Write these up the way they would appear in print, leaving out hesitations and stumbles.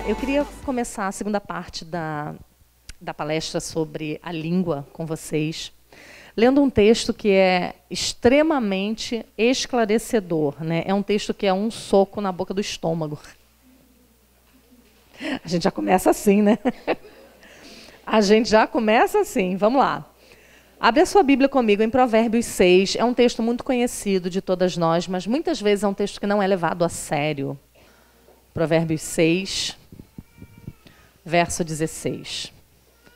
Eu queria começar a segunda parte da palestra sobre a língua com vocês, lendo um texto que é extremamente esclarecedor, né? É um texto que é um soco na boca do estômago. A gente já começa assim, né? A gente já começa assim. Vamos lá. Abre a sua Bíblia comigo em Provérbios 6. É um texto muito conhecido de todas nós, mas muitas vezes é um texto que não é levado a sério. Provérbios 6, verso 16.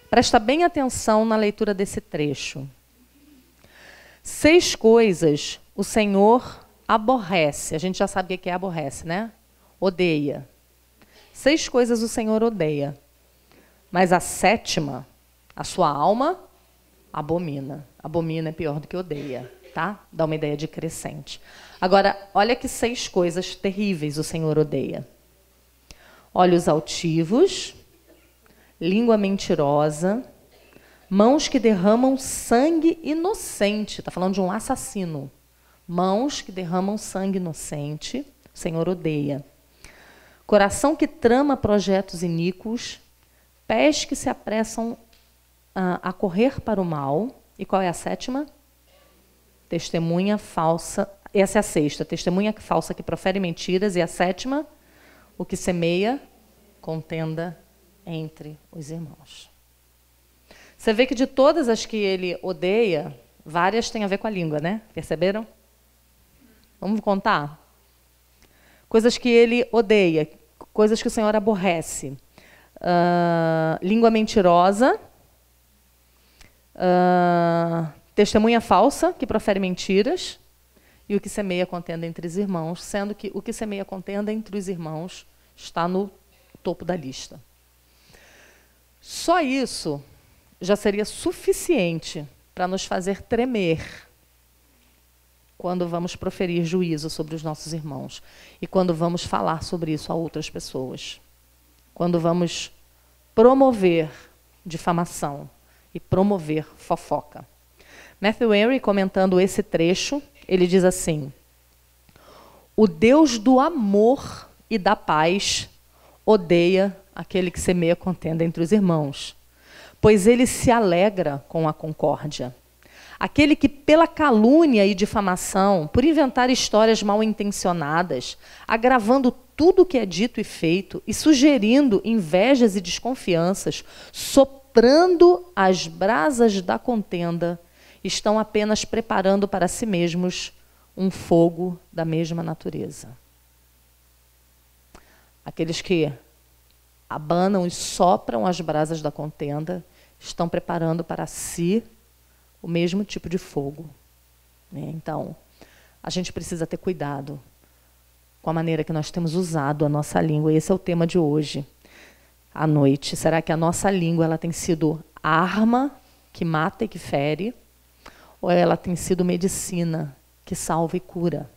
Presta bem atenção na leitura desse trecho. 6 coisas o Senhor aborrece. A gente já sabe o que é aborrece, né? Odeia. 6 coisas o Senhor odeia. Mas a 7ª, a sua alma abomina. Abomina é pior do que odeia, tá? Dá uma ideia de crescente. Agora, olha que 6 coisas terríveis o Senhor odeia. Olhos altivos, língua mentirosa, mãos que derramam sangue inocente. Está falando de um assassino. Mãos que derramam sangue inocente, o Senhor odeia. Coração que trama projetos iníquos, pés que se apressam a correr para o mal. E qual é a 7ª? Testemunha falsa. Essa é a 6ª. Testemunha falsa que profere mentiras. E a 7ª? O que semeia contenda entre os irmãos. Você vê que de todas as que ele odeia, várias têm a ver com a língua, né? Perceberam? Vamos contar? Coisas que ele odeia, coisas que o Senhor aborrece. Língua mentirosa, testemunha falsa, que profere mentiras, e o que semeia contenda entre os irmãos, sendo que o que semeia contenda entre os irmãos está no topo da lista. Só isso já seria suficiente para nos fazer tremer quando vamos proferir juízo sobre os nossos irmãos e quando vamos falar sobre isso a outras pessoas. Quando vamos promover difamação e promover fofoca. Matthew Henry, comentando esse trecho, ele diz assim: o Deus do amor e da paz odeia aquele que semeia contenda entre os irmãos, pois ele se alegra com a concórdia. Aquele que, pela calúnia e difamação, por inventar histórias mal intencionadas, agravando tudo o que é dito e feito e sugerindo invejas e desconfianças, soprando as brasas da contenda, estão apenas preparando para si mesmos um fogo da mesma natureza. Aqueles que abanam e sopram as brasas da contenda estão preparando para si o mesmo tipo de fogo. Então, a gente precisa ter cuidado com a maneira que nós temos usado a nossa língua. E esse é o tema de hoje, à noite. Será que a nossa língua ela tem sido arma que mata e que fere? Ou ela tem sido medicina que salva e cura?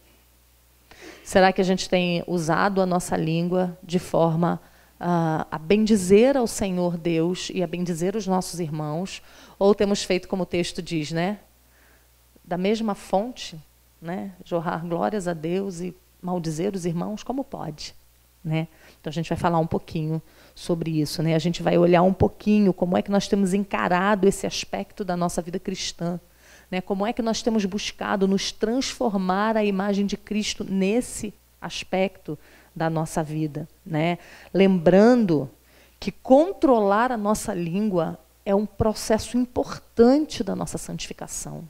Será que a gente tem usado a nossa língua de forma a bendizer ao Senhor Deus e a bendizer os nossos irmãos? Ou temos feito como o texto diz, né? Da mesma fonte, né? Jorrar glórias a Deus e maldizer os irmãos, como pode? Né? Então a gente vai falar um pouquinho sobre isso, né? A gente vai olhar um pouquinho como é que nós temos encarado esse aspecto da nossa vida cristã. Né? Como é que nós temos buscado nos transformar a imagem de Cristo nesse aspecto da nossa vida, né? Lembrando que controlar a nossa língua é um processo importante da nossa santificação.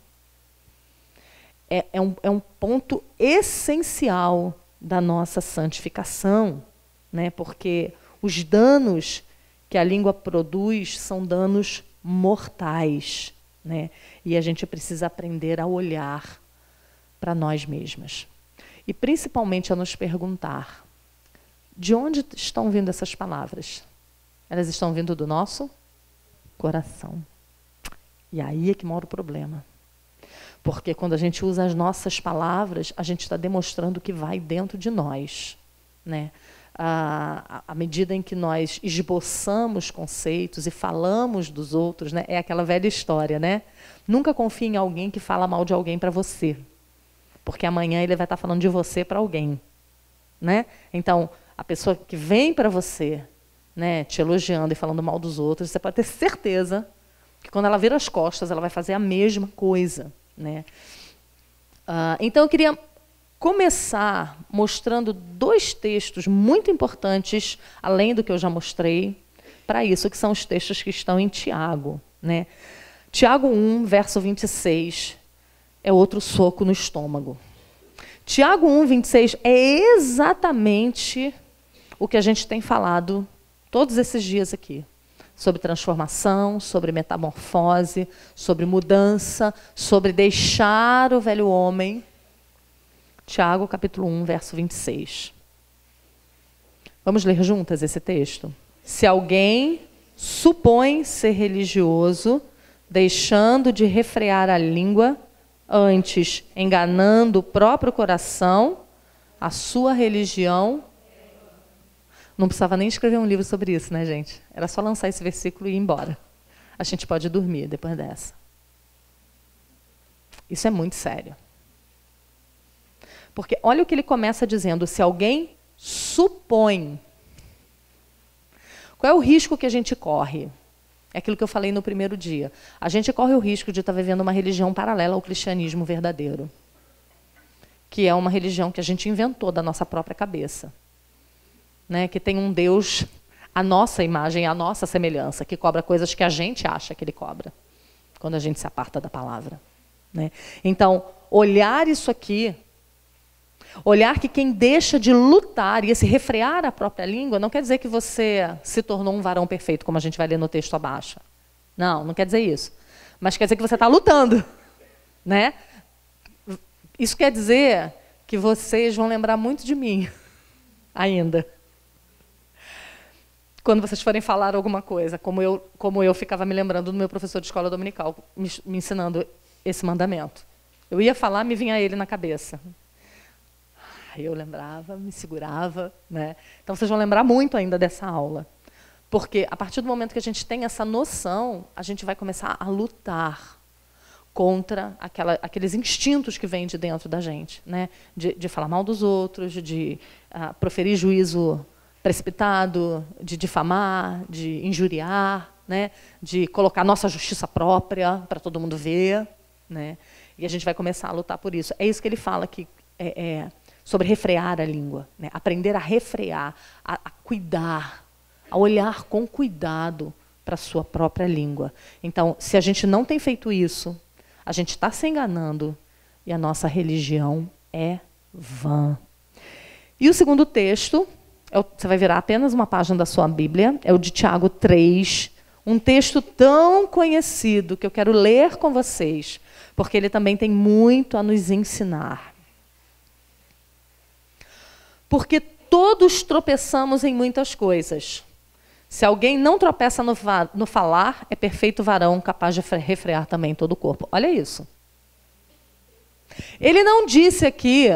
É um ponto essencial da nossa santificação, né? Porque os danos que a língua produz são danos mortais, né? E a gente precisa aprender a olhar para nós mesmas. E principalmente a nos perguntar, de onde estão vindo essas palavras? Elas estão vindo do nosso coração. E aí é que mora o problema. Porque quando a gente usa as nossas palavras, a gente está demonstrando o que vai dentro de nós, né? À medida em que nós esboçamos conceitos e falamos dos outros, né? É aquela velha história, né? Nunca confie em alguém que fala mal de alguém para você, porque amanhã ele vai estar falando de você para alguém, né? Então, a pessoa que vem para você né, te elogiando e falando mal dos outros, você pode ter certeza que quando ela vira as costas, ela vai fazer a mesma coisa, né? Então, eu queria começar mostrando 2 textos muito importantes, além do que eu já mostrei, para isso, que são os textos que estão em Tiago, né? Tiago 1, verso 26, é outro soco no estômago. Tiago 1, 26 é exatamente o que a gente tem falado todos esses dias aqui. Sobre transformação, sobre metamorfose, sobre mudança, sobre deixar o velho homem. Tiago, capítulo 1, verso 26. Vamos ler juntas esse texto? Se alguém supõe ser religioso, deixando de refrear a língua, antes enganando o próprio coração, a sua religião... Não precisava nem escrever um livro sobre isso, né, gente? Era só lançar esse versículo e ir embora. A gente pode dormir depois dessa. Isso é muito sério. Porque olha o que ele começa dizendo, se alguém supõe. Qual é o risco que a gente corre? É aquilo que eu falei no primeiro dia. A gente corre o risco de estar vivendo uma religião paralela ao cristianismo verdadeiro. Que é uma religião que a gente inventou da nossa própria cabeça. Né, que tem um Deus, a nossa imagem, a nossa semelhança, que cobra coisas que a gente acha que ele cobra, quando a gente se aparta da palavra. Né? Então, olhar isso aqui, olhar que quem deixa de lutar e esse refrear a própria língua, não quer dizer que você se tornou um varão perfeito, como a gente vai ler no texto abaixo. Não quer dizer isso. Mas quer dizer que você está lutando. Né? Isso quer dizer que vocês vão lembrar muito de mim, ainda. Quando vocês forem falar alguma coisa, como eu ficava me lembrando do meu professor de escola dominical, me ensinando esse mandamento. Eu ia falar, me vinha ele na cabeça. Eu lembrava, me segurava. Né? Então, vocês vão lembrar muito ainda dessa aula. Porque, a partir do momento que a gente tem essa noção, a gente vai começar a lutar contra aqueles instintos que vêm de dentro da gente. Né? De falar mal dos outros, de proferir juízo precipitado, de difamar, de injuriar, né? De colocar nossa justiça própria para todo mundo ver. Né? E a gente vai começar a lutar por isso. É isso que ele fala aqui, sobre refrear a língua. Né? Aprender a refrear, a cuidar, a olhar com cuidado para a sua própria língua. Então, se a gente não tem feito isso, a gente está se enganando e a nossa religião é vã. E o segundo texto... Você vai virar apenas uma página da sua Bíblia, é o de Tiago 3, um texto tão conhecido que eu quero ler com vocês, porque ele também tem muito a nos ensinar. Porque todos tropeçamos em muitas coisas. Se alguém não tropeça no falar, é perfeito varão, capaz de refrear também todo o corpo. Olha isso. Ele não disse aqui...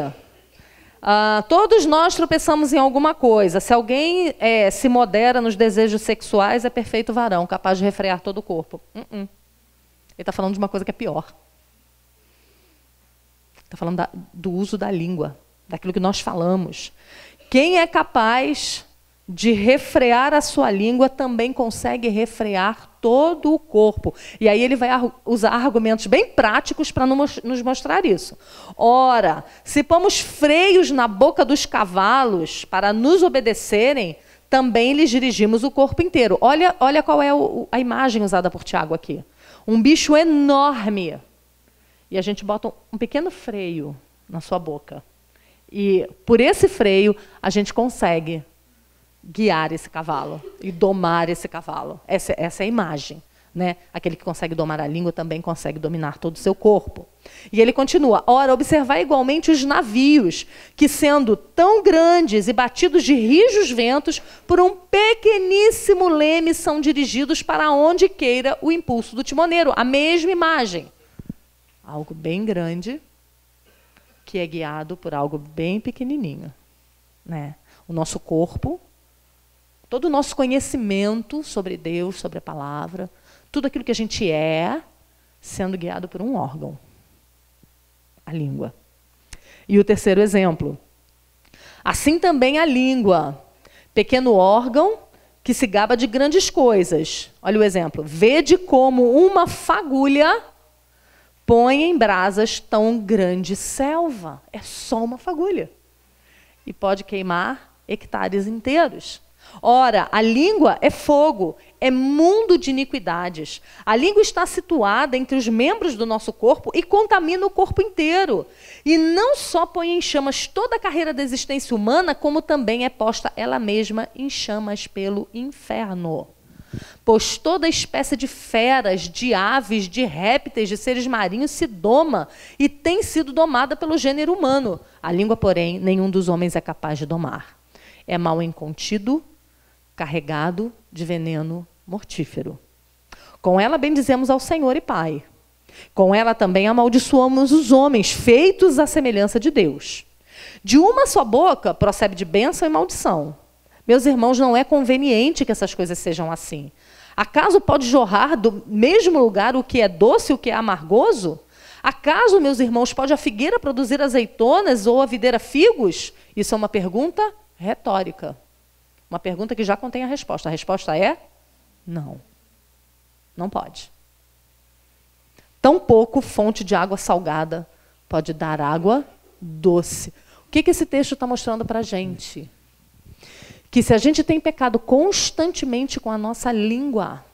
todos nós tropeçamos em alguma coisa. Se alguém se modera nos desejos sexuais, é perfeito varão, capaz de refrear todo o corpo. Ele está falando de uma coisa que é pior. Está falando do uso da língua, daquilo que nós falamos. Quem é capaz de refrear a sua língua também consegue refrear todo o corpo. E aí ele vai usar argumentos bem práticos para nos mostrar isso. Ora, se pomos freios na boca dos cavalos para nos obedecerem, também lhes dirigimos o corpo inteiro. Olha qual é a imagem usada por Tiago aqui. Um bicho enorme. E a gente bota um pequeno freio na sua boca. E por esse freio a gente consegue guiar esse cavalo e domar esse cavalo. Essa é a imagem. Né? Aquele que consegue domar a língua também consegue dominar todo o seu corpo. E ele continua, ora, observai igualmente os navios, que sendo tão grandes e batidos de rijos ventos, por um pequeníssimo leme são dirigidos para onde queira o impulso do timoneiro. A mesma imagem. Algo bem grande, que é guiado por algo bem pequenininho. Né? O nosso corpo, todo o nosso conhecimento sobre Deus, sobre a palavra, tudo aquilo que a gente é, sendo guiado por um órgão, a língua. E o terceiro exemplo. Assim também a língua, pequeno órgão que se gaba de grandes coisas. Olha o exemplo. Vede como uma fagulha põe em brasas tão grande selva. É só uma fagulha. E pode queimar hectares inteiros. Ora, a língua é fogo, é mundo de iniquidades. A língua está situada entre os membros do nosso corpo e contamina o corpo inteiro. E não só põe em chamas toda a carreira da existência humana, como também é posta ela mesma em chamas pelo inferno. Pois toda espécie de feras, de aves, de répteis, de seres marinhos se doma e tem sido domada pelo gênero humano. A língua, porém, nenhum dos homens é capaz de domar. É mal incontido, carregado de veneno mortífero. Com ela bendizemos ao Senhor e Pai. Com ela também amaldiçoamos os homens, feitos à semelhança de Deus. De uma só boca procede de bênção e maldição. Meus irmãos, não é conveniente que essas coisas sejam assim. Acaso pode jorrar do mesmo lugar o que é doce e o que é amargoso? Acaso, meus irmãos, pode a figueira produzir azeitonas ou a videira figos? Isso é uma pergunta retórica. Uma pergunta que já contém a resposta. A resposta é não. Não pode. Tampouco fonte de água salgada pode dar água doce. O que esse texto está mostrando para a gente? Que se a gente tem pecado constantemente com a nossa língua,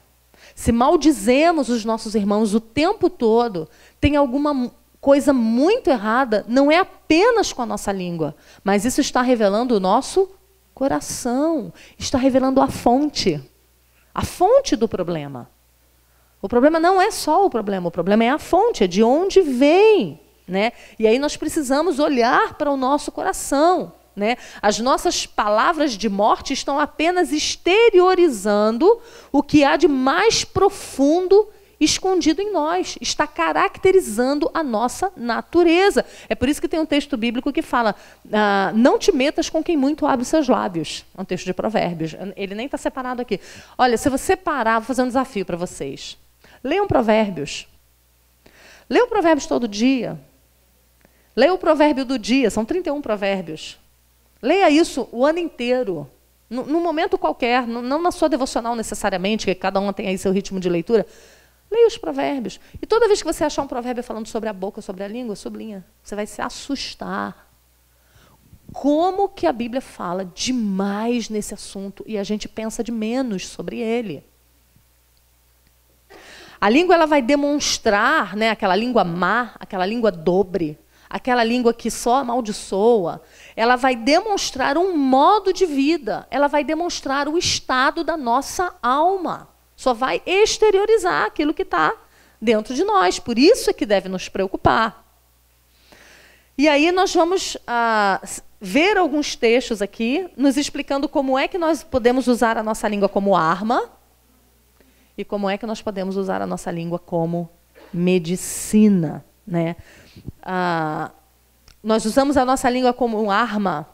se maldizemos os nossos irmãos o tempo todo, tem alguma coisa muito errada, não é apenas com a nossa língua, mas isso está revelando o nosso coração, está revelando a fonte do problema. O problema não é só o problema é a fonte, é de onde vem, né? E aí nós precisamos olhar para o nosso coração, né? As nossas palavras de morte estão apenas exteriorizando o que há de mais profundo escondido em nós, está caracterizando a nossa natureza. É por isso que tem um texto bíblico que fala, não te metas com quem muito abre seus lábios. É um texto de Provérbios, ele nem está separado aqui. Olha, se você parar, vou fazer um desafio para vocês. Leiam Provérbios. Leiam Provérbios todo dia. Leia o provérbio do dia, são 31 provérbios. Leia isso o ano inteiro. Num momento qualquer, não na sua devocional necessariamente, que cada um tem aí seu ritmo de leitura. Leia os provérbios. E toda vez que você achar um provérbio falando sobre a boca, sobre a língua, sublinha. Você vai se assustar. Como que a Bíblia fala demais nesse assunto e a gente pensa de menos sobre ele. A língua ela vai demonstrar, né, aquela língua má, aquela língua dobre, aquela língua que só amaldiçoa, ela vai demonstrar um modo de vida, ela vai demonstrar o estado da nossa alma. Só vai exteriorizar aquilo que está dentro de nós. Por isso é que deve nos preocupar. E aí nós vamos ver alguns textos aqui, nos explicando como é que nós podemos usar a nossa língua como arma e como é que nós podemos usar a nossa língua como medicina, né? Nós usamos a nossa língua como arma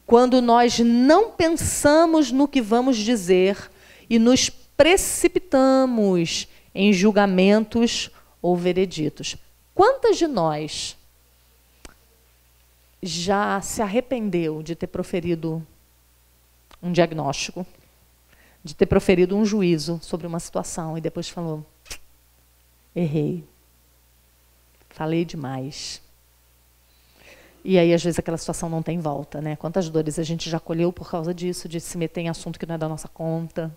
quando nós não pensamos no que vamos dizer e nos precipitamos em julgamentos ou vereditos. Quantas de nós já se arrependeu de ter proferido um diagnóstico, de ter proferido um juízo sobre uma situação e depois falou, errei, falei demais. E aí, às vezes, aquela situação não tem volta, né? Quantas dores a gente já colheu por causa disso, de se meter em assunto que não é da nossa conta,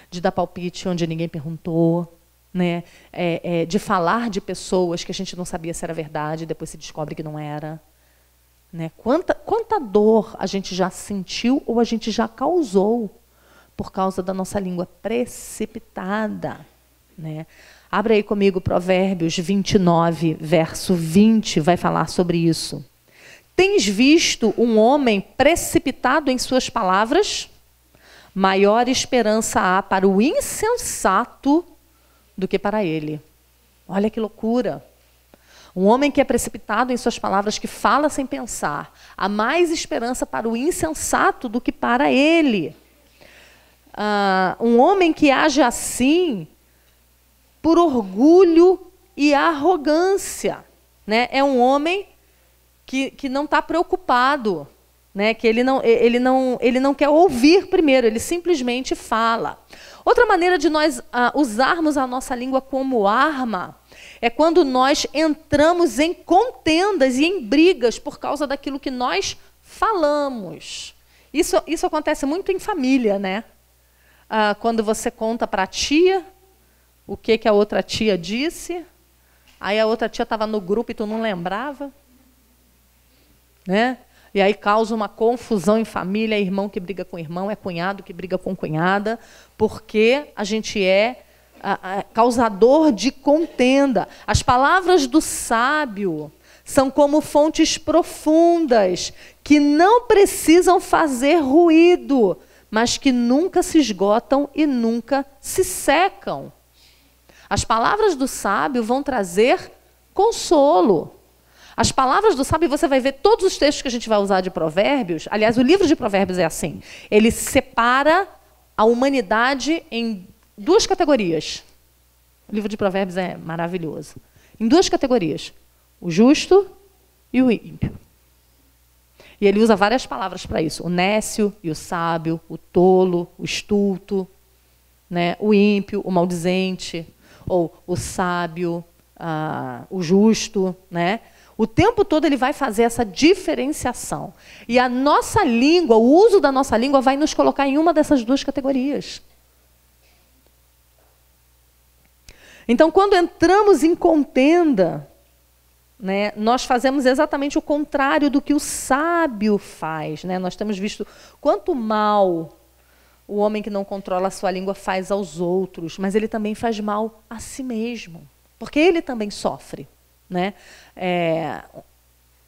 de dar palpite onde ninguém perguntou, né? De falar de pessoas que a gente não sabia se era verdade, depois se descobre que não era. Né? Quanta dor a gente já sentiu ou a gente já causou por causa da nossa língua precipitada. Né? Abre aí comigo Provérbios 29, verso 20, vai falar sobre isso. Tens visto um homem precipitado em suas palavras? Maior esperança há para o insensato do que para ele. Olha que loucura. Um homem que é precipitado em suas palavras, que fala sem pensar, há mais esperança para o insensato do que para ele. Um homem que age assim por orgulho e arrogância. Né? É um homem que não está preocupado né? Que ele não quer ouvir primeiro, ele simplesmente fala. Outra maneira de nós usarmos a nossa língua como arma é quando nós entramos em contendas e em brigas por causa daquilo que nós falamos. Isso acontece muito em família, né? Quando você conta para a tia o que a outra tia disse, aí a outra tia estava no grupo e tu não lembrava, né? E aí causa uma confusão em família, é irmão que briga com irmão, é cunhado que briga com cunhada, porque a gente é causador de contenda. As palavras do sábio são como fontes profundas, que não precisam fazer ruído, mas que nunca se esgotam e nunca se secam. As palavras do sábio vão trazer consolo. As palavras do sábio, você vai ver todos os textos que a gente vai usar de Provérbios. Aliás, o livro de Provérbios é assim. Ele separa a humanidade em duas categorias. O livro de Provérbios é maravilhoso. Em duas categorias. O justo e o ímpio. E ele usa várias palavras para isso. O nécio e o sábio, o tolo, o estulto, né? O ímpio, o maldizente, ou o sábio, o justo, né? O tempo todo ele vai fazer essa diferenciação. E a nossa língua, o uso da nossa língua vai nos colocar em uma dessas duas categorias. Então, quando entramos em contenda, né, nós fazemos exatamente o contrário do que o sábio faz, né? Nós temos visto quanto mal o homem que não controla a sua língua faz aos outros, mas ele também faz mal a si mesmo, porque ele também sofre, né?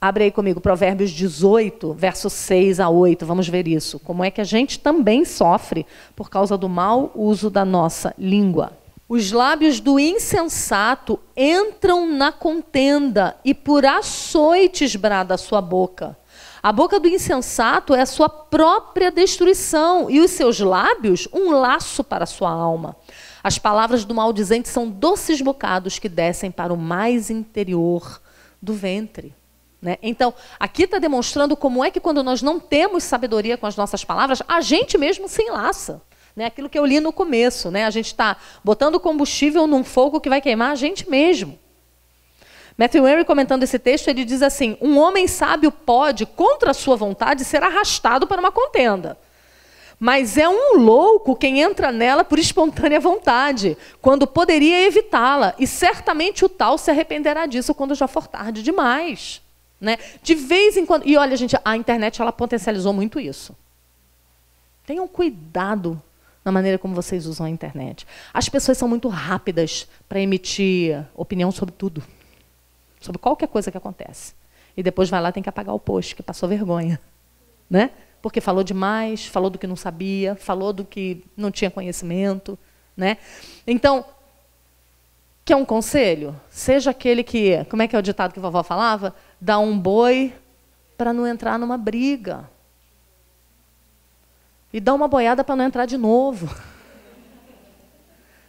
Abre aí comigo Provérbios 18, versos 6 a 8, vamos ver isso. Como é que a gente também sofre por causa do mau uso da nossa língua. Os lábios do insensato entram na contenda e por açoites brada a sua boca. A boca do insensato é a sua própria destruição e os seus lábios um laço para a sua alma. As palavras do maldizente são doces bocados que descem para o mais interior do ventre. Né? Então, aqui está demonstrando como é que quando nós não temos sabedoria com as nossas palavras, a gente mesmo se enlaça. Né? Aquilo que eu li no começo, né? A gente está botando combustível num fogo que vai queimar a gente mesmo. Matthew Henry, comentando esse texto, ele diz assim: um homem sábio pode, contra a sua vontade, ser arrastado para uma contenda. Mas é um louco quem entra nela por espontânea vontade, quando poderia evitá-la. E certamente o tal se arrependerá disso quando já for tarde demais. Né? De vez em quando... E olha, gente, a internet ela potencializou muito isso. Tenham cuidado na maneira como vocês usam a internet. As pessoas são muito rápidas para emitir opinião sobre tudo. Sobre qualquer coisa que acontece. E depois vai lá e tem que apagar o post, que passou vergonha. Né? Porque falou demais, falou do que não sabia, falou do que não tinha conhecimento. Né? Então, quer um conselho? Seja aquele que, como é que é o ditado que a vovó falava? Dá um boi para não entrar numa briga. E dá uma boiada para não entrar de novo.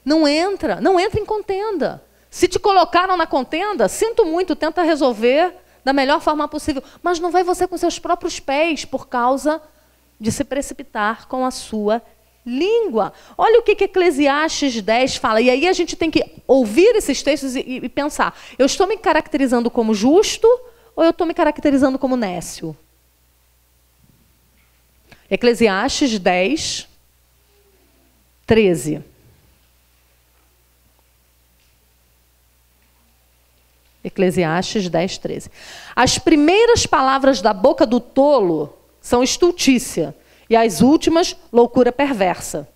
Não entra em contenda. Se te colocaram na contenda, sinto muito, tenta resolver da melhor forma possível. Mas não vai você com seus próprios pés por causa de se precipitar com a sua língua. Olha o que Eclesiastes 10 fala. E aí a gente tem que ouvir esses textos e pensar, eu estou me caracterizando como justo ou eu estou me caracterizando como nécio? Eclesiastes 10, 13. Eclesiastes 10, 13. As primeiras palavras da boca do tolo são estultícia, e as últimas, loucura perversa.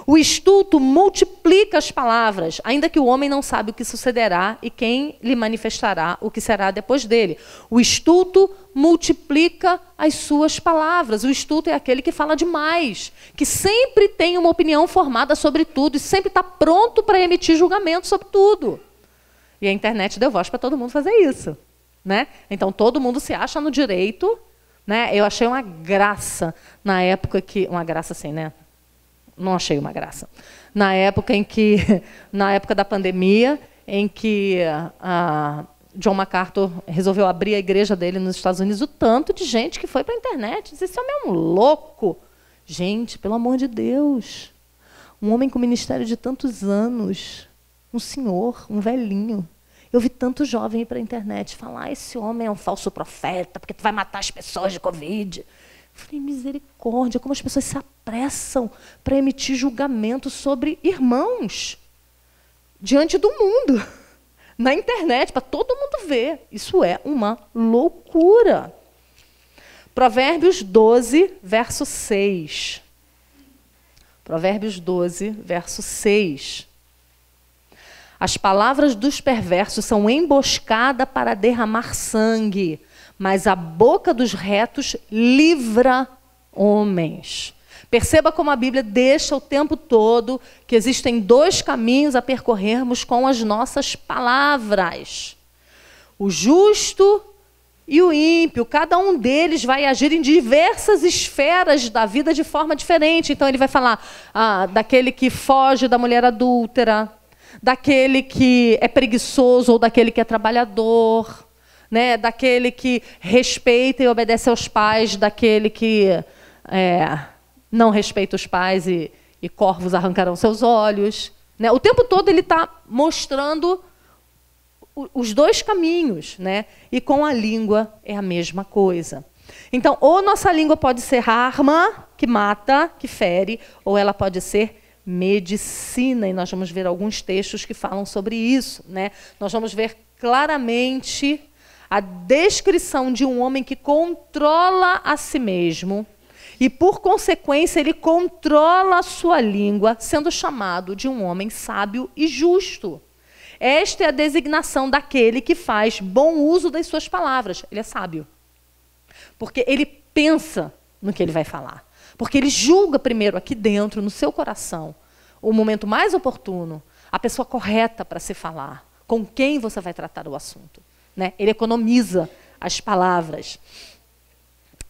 O estulto multiplica as palavras, ainda que o homem não sabe o que sucederá e quem lhe manifestará o que será depois dele. O estulto multiplica as suas palavras. O estulto é aquele que fala demais, que sempre tem uma opinião formada sobre tudo e sempre está pronto para emitir julgamento sobre tudo. E a internet deu voz para todo mundo fazer isso. Né? Então, todo mundo se acha no direito. Né? Eu achei uma graça na época que... Uma graça assim, né? Não achei uma graça. Na época da pandemia, em que John MacArthur resolveu abrir a igreja dele nos Estados Unidos, o tanto de gente que foi para a internet. Disse, esse homem é um louco. Gente, pelo amor de Deus. Um homem com ministério de tantos anos. Um senhor, um velhinho. Eu vi tanto jovem ir para a internet falar, esse homem é um falso profeta, porque tu vai matar as pessoas de Covid. Eu falei, misericórdia, como as pessoas se apressam para emitir julgamento sobre irmãos diante do mundo, na internet, para todo mundo ver. Isso é uma loucura. Provérbios 12, verso 6. Provérbios 12, verso 6. As palavras dos perversos são emboscada para derramar sangue, mas a boca dos retos livra homens. Perceba como a Bíblia deixa o tempo todo que existem dois caminhos a percorrermos com as nossas palavras. O justo e o ímpio, cada um deles vai agir em diversas esferas da vida de forma diferente. Então ele vai falar daquele que foge da mulher adúltera, daquele que é preguiçoso ou daquele que é trabalhador, né? Daquele que respeita e obedece aos pais, daquele que não respeita os pais e corvos arrancarão seus olhos. Né? O tempo todo ele está mostrando os dois caminhos, né? E com a língua é a mesma coisa. Então, ou nossa língua pode ser arma que mata, que fere, ou ela pode ser medicina. E nós vamos ver alguns textos que falam sobre isso. Né? Nós vamos ver claramente a descrição de um homem que controla a si mesmo e, por consequência, ele controla a sua língua, sendo chamado de um homem sábio e justo. Esta é a designação daquele que faz bom uso das suas palavras. Ele é sábio. Porque ele pensa no que ele vai falar. Porque ele julga primeiro aqui dentro, no seu coração, o momento mais oportuno, a pessoa correta para se falar, com quem você vai tratar o assunto. Né? Ele economiza as palavras.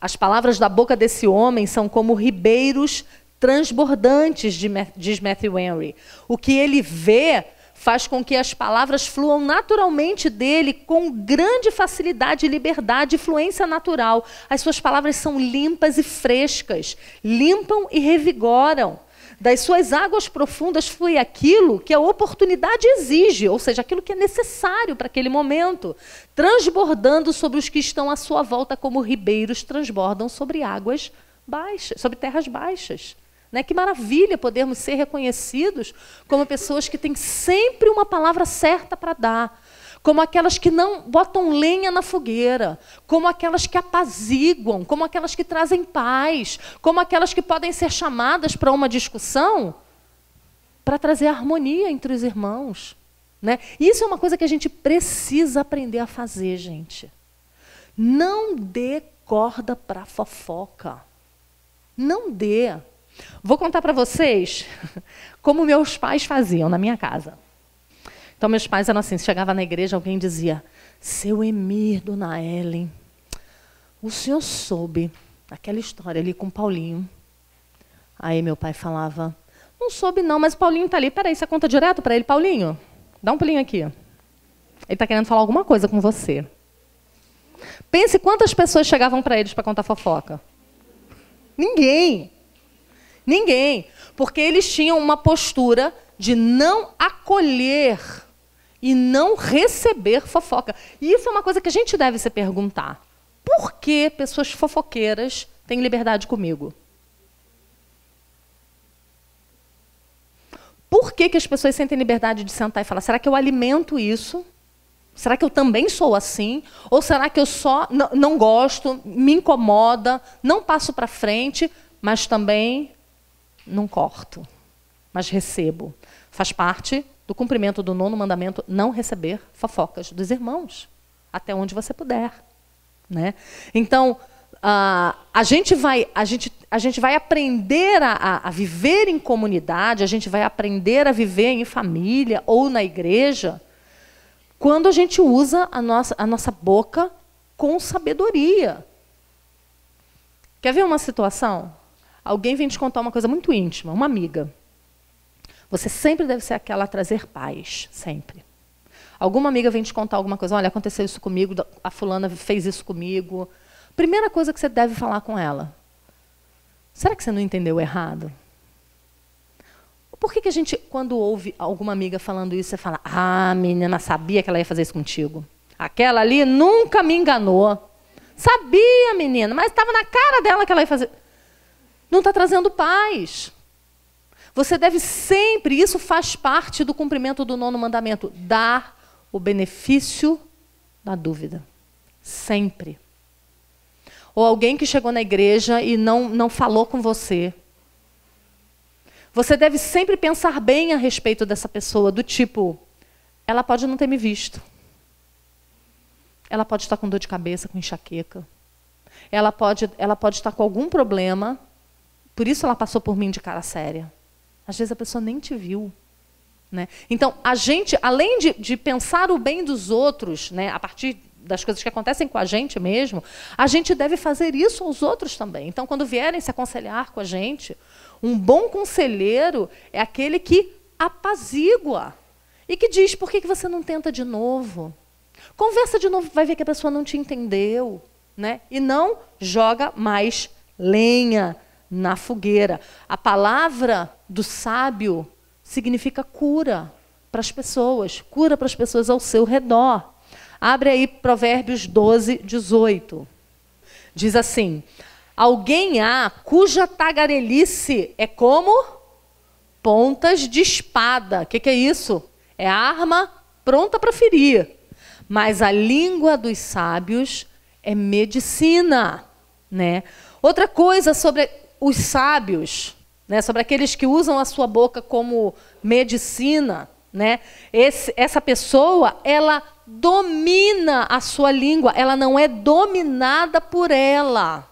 As palavras da boca desse homem são como ribeiros transbordantes, diz Matthew Henry. O que ele vê faz com que as palavras fluam naturalmente dele com grande facilidade, liberdade e fluência natural. As suas palavras são limpas e frescas, limpam e revigoram. Das suas águas profundas flui aquilo que a oportunidade exige, ou seja, aquilo que é necessário para aquele momento, transbordando sobre os que estão à sua volta como ribeiros transbordam sobre águas baixas, sobre terras baixas. Né? Que maravilha podermos ser reconhecidos como pessoas que têm sempre uma palavra certa para dar, como aquelas que não botam lenha na fogueira, como aquelas que apaziguam, como aquelas que trazem paz, como aquelas que podem ser chamadas para uma discussão para trazer harmonia entre os irmãos. Né? Isso é uma coisa que a gente precisa aprender a fazer, gente. Não dê corda para fofoca. Não dê. Vou contar para vocês como meus pais faziam na minha casa. Então, meus pais eram assim, chegava na igreja, alguém dizia, seu Emir, dona Ellen, o senhor soube aquela história ali com o Paulinho? Aí meu pai falava, não soube não, mas o Paulinho está ali. Peraí, você conta direto para ele, Paulinho? Dá um pulinho aqui. Ele está querendo falar alguma coisa com você. Pense quantas pessoas chegavam para eles para contar fofoca. Ninguém. Ninguém. Porque eles tinham uma postura de não acolher e não receber fofoca. E isso é uma coisa que a gente deve se perguntar. Por que pessoas fofoqueiras têm liberdade comigo? Por que as pessoas sentem liberdade de sentar e falar, será que eu alimento isso? Será que eu também sou assim? Ou será que eu só não gosto, me incomoda, não passo para frente, mas também não corto, mas recebo? Faz parte do cumprimento do 9º mandamento, não receber fofocas dos irmãos, até onde você puder. Né? Então, a gente vai aprender a viver em comunidade, a gente vai aprender a viver em família ou na igreja, quando a gente usa a nossa boca com sabedoria. Quer ver uma situação? Alguém vem te contar uma coisa muito íntima, uma amiga. Você sempre deve ser aquela a trazer paz, sempre. Alguma amiga vem te contar alguma coisa, olha, aconteceu isso comigo, a fulana fez isso comigo. Primeira coisa que você deve falar com ela. Será que você não entendeu errado? Por que a gente, quando ouve alguma amiga falando isso, você fala, ah, menina, sabia que ela ia fazer isso contigo. Aquela ali nunca me enganou. Sabia, menina, mas estava na cara dela que ela ia fazer. Não está trazendo paz. Você deve sempre, isso faz parte do cumprimento do 9º mandamento, dar o benefício da dúvida. Sempre. Ou alguém que chegou na igreja e não falou com você. Você deve sempre pensar bem a respeito dessa pessoa, do tipo, ela pode não ter me visto. Ela pode estar com dor de cabeça, com enxaqueca. Ela pode estar com algum problema, por isso ela passou por mim de cara séria. Às vezes a pessoa nem te viu. Né? Então, a gente, além de pensar o bem dos outros, né, a partir das coisas que acontecem com a gente mesmo, a gente deve fazer isso aos outros também. Então, quando vierem se aconselhar com a gente, um bom conselheiro é aquele que apazigua e que diz, por que você não tenta de novo? Conversa de novo, vai ver que a pessoa não te entendeu. Né? E não joga mais lenha na fogueira. A palavra do sábio significa cura para as pessoas ao seu redor. Abre aí Provérbios 12, 18. Diz assim, alguém há cuja tagarelice é como pontas de espada. O que é isso? É arma pronta para ferir. Mas a língua dos sábios é medicina. Né? Outra coisa sobre os sábios, né, sobre aqueles que usam a sua boca como medicina, né? Essa pessoa, ela domina a sua língua, ela não é dominada por ela.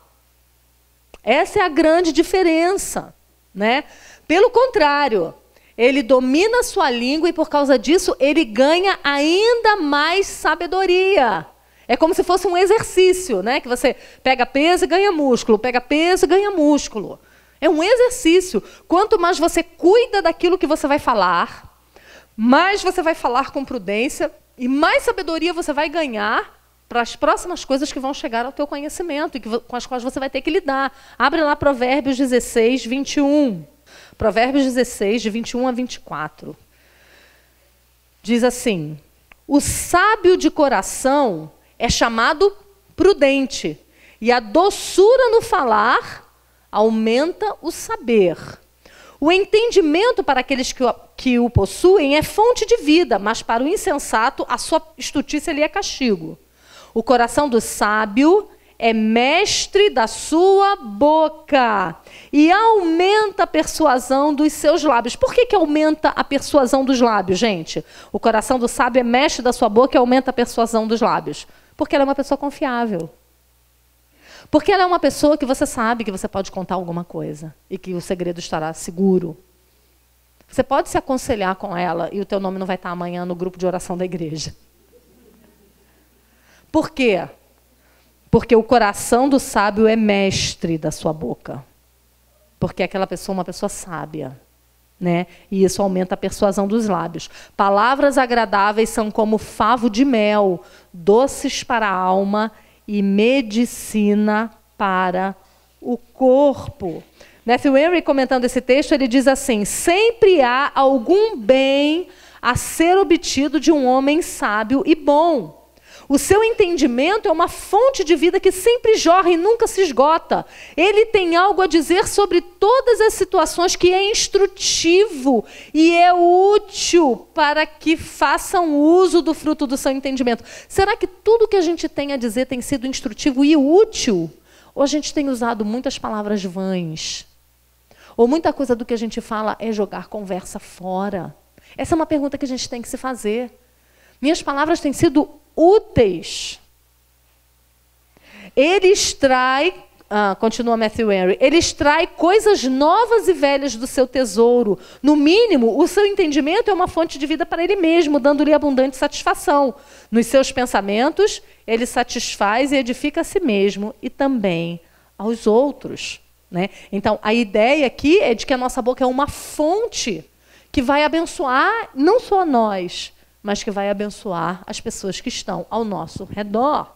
Essa é a grande diferença. Né? Pelo contrário, ele domina a sua língua e, por causa disso, ele ganha ainda mais sabedoria. É como se fosse um exercício, né? Que você pega peso e ganha músculo, pega peso e ganha músculo. É um exercício. Quanto mais você cuida daquilo que você vai falar, mais você vai falar com prudência e mais sabedoria você vai ganhar para as próximas coisas que vão chegar ao teu conhecimento e com as quais você vai ter que lidar. Abre lá Provérbios 16, 21. Provérbios 16, de 21 a 24. Diz assim, o sábio de coração é chamado prudente, e a doçura no falar aumenta o saber. O entendimento para aqueles que o possuem é fonte de vida, mas para o insensato a sua estultícia lhe é castigo. O coração do sábio é mestre da sua boca e aumenta a persuasão dos seus lábios. Por que aumenta a persuasão dos lábios, gente? O coração do sábio é mestre da sua boca e aumenta a persuasão dos lábios. Porque ela é uma pessoa confiável. Porque ela é uma pessoa que você sabe que você pode contar alguma coisa e que o segredo estará seguro. Você pode se aconselhar com ela e o teu nome não vai estar amanhã no grupo de oração da igreja. Por quê? Porque o coração do sábio é mestre da sua boca. Porque aquela pessoa é uma pessoa sábia. Né? E isso aumenta a persuasão dos lábios. Palavras agradáveis são como favo de mel, doces para a alma e medicina para o corpo. Matthew Henry, comentando esse texto, ele diz assim, sempre há algum bem a ser obtido de um homem sábio e bom. O seu entendimento é uma fonte de vida que sempre jorra e nunca se esgota. Ele tem algo a dizer sobre todas as situações que é instrutivo e é útil para que façam uso do fruto do seu entendimento. Será que tudo que a gente tem a dizer tem sido instrutivo e útil? Ou a gente tem usado muitas palavras vãs? Ou muita coisa do que a gente fala é jogar conversa fora? Essa é uma pergunta que a gente tem que se fazer. Minhas palavras têm sido úteis. Ele extrai, continua Matthew Henry, ele extrai coisas novas e velhas do seu tesouro. No mínimo, o seu entendimento é uma fonte de vida para ele mesmo, dando-lhe abundante satisfação. Nos seus pensamentos, ele satisfaz e edifica a si mesmo e também aos outros. Né? Então, a ideia aqui é de que a nossa boca é uma fonte que vai abençoar não só nós, mas que vai abençoar as pessoas que estão ao nosso redor.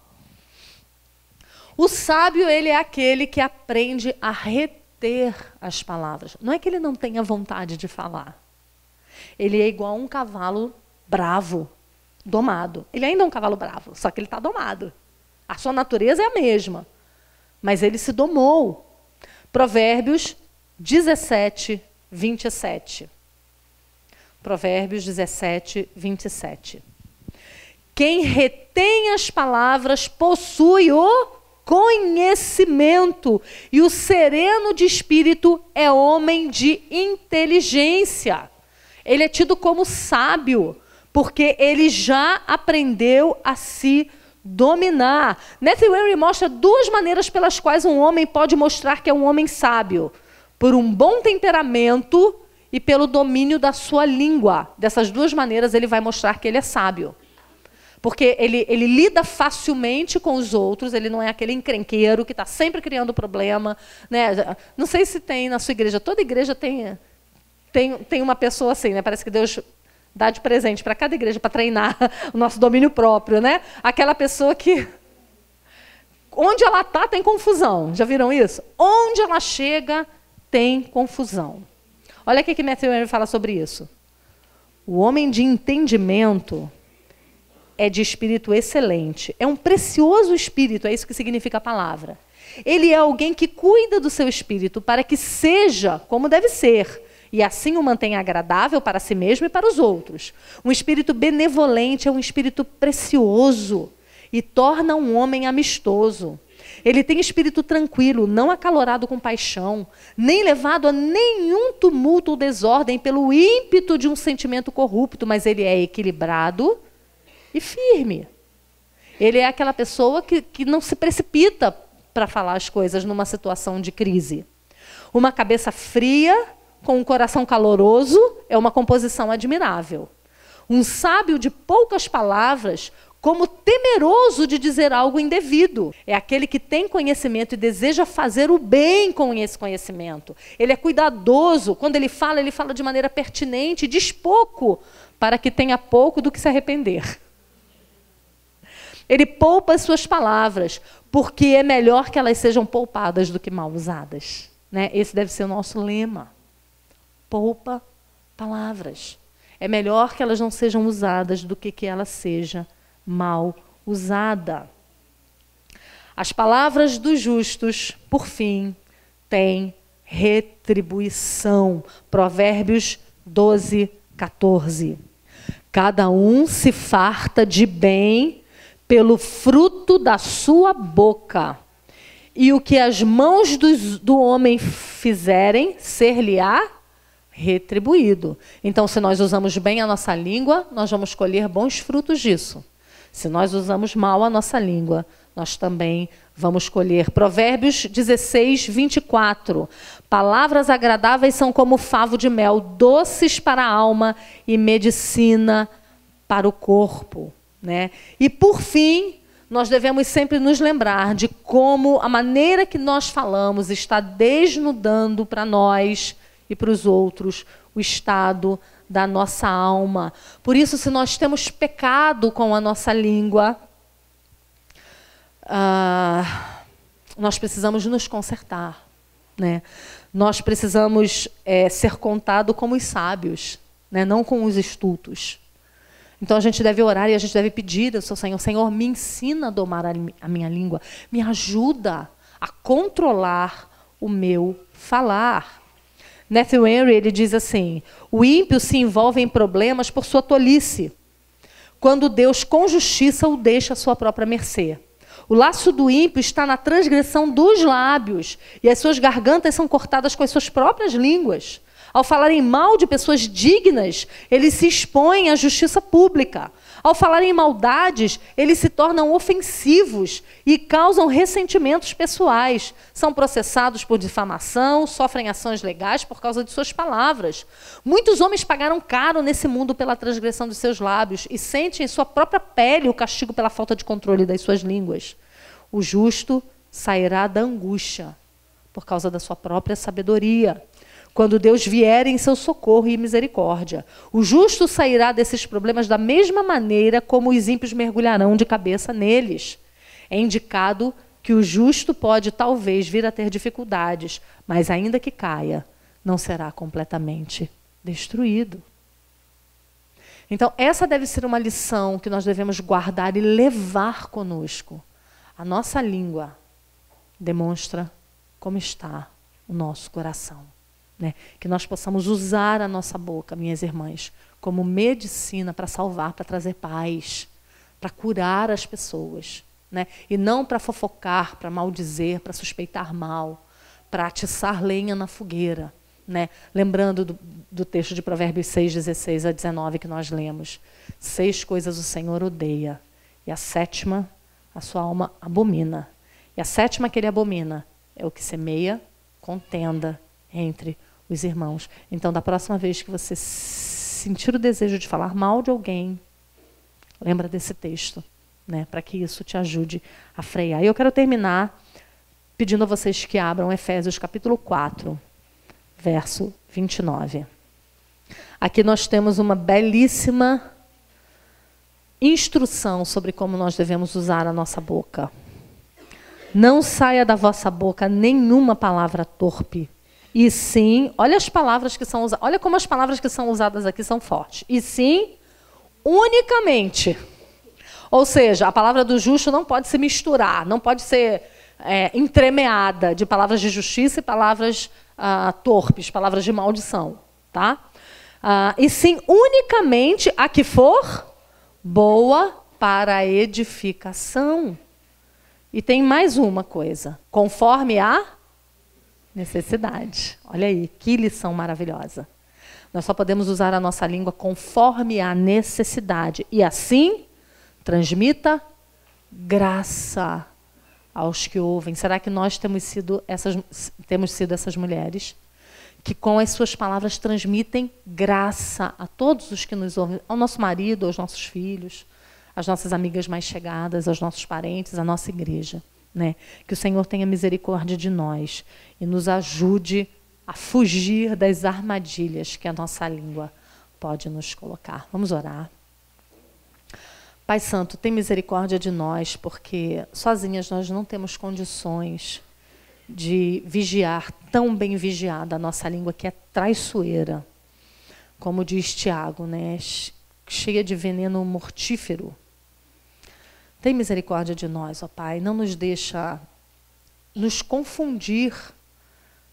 O sábio, ele é aquele que aprende a reter as palavras. Não é que ele não tenha vontade de falar. Ele é igual a um cavalo bravo, domado. Ele ainda é um cavalo bravo, só que ele está domado. A sua natureza é a mesma, mas ele se domou. Provérbios 17, 27. Provérbios 17, 27. Quem retém as palavras possui o conhecimento, e o sereno de espírito é homem de inteligência. Ele é tido como sábio, porque ele já aprendeu a se dominar. Matthew Henry mostra duas maneiras pelas quais um homem pode mostrar que é um homem sábio: por um bom temperamento e pelo domínio da sua língua. Dessas duas maneiras ele vai mostrar que ele é sábio. Porque ele lida facilmente com os outros, ele não é aquele encrenqueiro que está sempre criando problema. Né? Não sei se tem na sua igreja, toda igreja tem uma pessoa assim, né? Parece que Deus dá de presente para cada igreja para treinar o nosso domínio próprio. Né? Aquela pessoa que, onde ela está, tem confusão. Já viram isso? Onde ela chega, tem confusão. Olha o que Matthew Henry fala sobre isso. O homem de entendimento é de espírito excelente. É um precioso espírito, é isso que significa a palavra. Ele é alguém que cuida do seu espírito para que seja como deve ser, e assim o mantenha agradável para si mesmo e para os outros. Um espírito benevolente é um espírito precioso e torna um homem amistoso. Ele tem espírito tranquilo, não acalorado com paixão, nem levado a nenhum tumulto ou desordem pelo ímpeto de um sentimento corrupto, mas ele é equilibrado e firme. Ele é aquela pessoa que não se precipita para falar as coisas numa situação de crise. Uma cabeça fria, com um coração caloroso, é uma composição admirável. Um sábio de poucas palavras, como temeroso de dizer algo indevido. É aquele que tem conhecimento e deseja fazer o bem com esse conhecimento. Ele é cuidadoso. Quando ele fala de maneira pertinente, diz pouco, para que tenha pouco do que se arrepender. Ele poupa as suas palavras, porque é melhor que elas sejam poupadas do que mal usadas. Né? Esse deve ser o nosso lema. Poupa palavras. É melhor que elas não sejam usadas do que ela seja mal usada. As palavras dos justos, por fim, têm retribuição. Provérbios 12, 14. Cada um se farta de bem pelo fruto da sua boca, e o que as mãos do homem fizerem, ser-lhe-á retribuído. Então, se nós usamos bem a nossa língua, nós vamos colher bons frutos disso. Se nós usamos mal a nossa língua, nós também vamos colher. Provérbios 16, 24. Palavras agradáveis são como favo de mel, doces para a alma e medicina para o corpo. Né? E, por fim, nós devemos sempre nos lembrar de como a maneira que nós falamos está desnudando para nós e para os outros o estado da nossa alma. Por isso, se nós temos pecado com a nossa língua, nós precisamos nos consertar. Né? Nós precisamos ser contados como os sábios, né? Não como os estultos. Então a gente deve orar e a gente deve pedir ao seu Senhor: Senhor, me ensina a domar a minha língua, me ajuda a controlar o meu falar. Matthew Henry, ele diz assim: o ímpio se envolve em problemas por sua tolice, quando Deus com justiça o deixa à sua própria mercê. O laço do ímpio está na transgressão dos lábios, e as suas gargantas são cortadas com as suas próprias línguas. Ao falarem mal de pessoas dignas, eles se expõem à justiça pública. Ao falarem maldades, eles se tornam ofensivos e causam ressentimentos pessoais. São processados por difamação, sofrem ações legais por causa de suas palavras. Muitos homens pagaram caro nesse mundo pela transgressão de seus lábios e sentem em sua própria pele o castigo pela falta de controle das suas línguas. O justo sairá da angústia por causa da sua própria sabedoria. quando Deus vier em seu socorro e misericórdia. O justo sairá desses problemas da mesma maneira como os ímpios mergulharão de cabeça neles. É indicado que o justo pode talvez vir a ter dificuldades, mas ainda que caia, não será completamente destruído. Então, essa deve ser uma lição que nós devemos guardar e levar conosco. A nossa língua demonstra como está o nosso coração. Né? Que nós possamos usar a nossa boca, minhas irmãs, como medicina para salvar, para trazer paz, para curar as pessoas. Né? E não para fofocar, para maldizer, para suspeitar mal, para atiçar lenha na fogueira. Né? Lembrando do texto de Provérbios 6, 16 a 19 que nós lemos. 6 coisas o Senhor odeia, e a 7ª a sua alma abomina. E a 7ª que ele abomina é o que semeia contenda entre os irmãos. Então, da próxima vez que você sentir o desejo de falar mal de alguém, lembra desse texto, né, para que isso te ajude a frear. E eu quero terminar pedindo a vocês que abram Efésios capítulo 4, verso 29. Aqui nós temos uma belíssima instrução sobre como nós devemos usar a nossa boca. Não saia da vossa boca nenhuma palavra torpe. E sim, olha as palavras que são usadas, olha como as palavras que são usadas aqui são fortes. E sim, unicamente. Ou seja, a palavra do justo não pode se misturar, não pode ser entremeada de palavras de justiça e palavras torpes, palavras de maldição. Tá? E sim, unicamente a que for boa para a edificação. E tem mais uma coisa, conforme a necessidade. Olha aí, que lição maravilhosa. Nós só podemos usar a nossa língua conforme a necessidade. E assim, transmita graça aos que ouvem. Será que nós temos sido essas mulheres que com as suas palavras transmitem graça a todos os que nos ouvem, ao nosso marido, aos nossos filhos, às nossas amigas mais chegadas, aos nossos parentes, à nossa igreja. Né? Que o Senhor tenha misericórdia de nós e nos ajude a fugir das armadilhas que a nossa língua pode nos colocar. Vamos orar. Pai Santo, tem misericórdia de nós, porque sozinhas nós não temos condições de vigiar, tão bem vigiada a nossa língua, que é traiçoeira, como diz Tiago, né? Cheia de veneno mortífero. Tem misericórdia de nós, ó Pai, não nos deixa nos confundir,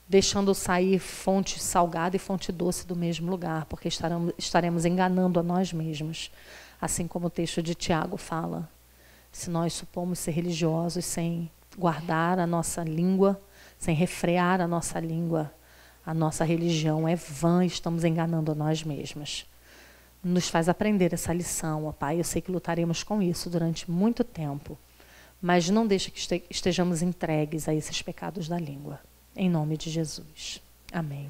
deixando sair fonte salgada e fonte doce do mesmo lugar, porque estaremos enganando a nós mesmos, assim como o texto de Tiago fala. Se nós supomos ser religiosos sem guardar a nossa língua, sem refrear a nossa língua, a nossa religião é vã, estamos enganando a nós mesmos. Nos faz aprender essa lição, ó Pai. Eu sei que lutaremos com isso durante muito tempo, mas não deixe que estejamos entregues a esses pecados da língua. Em nome de Jesus. Amém.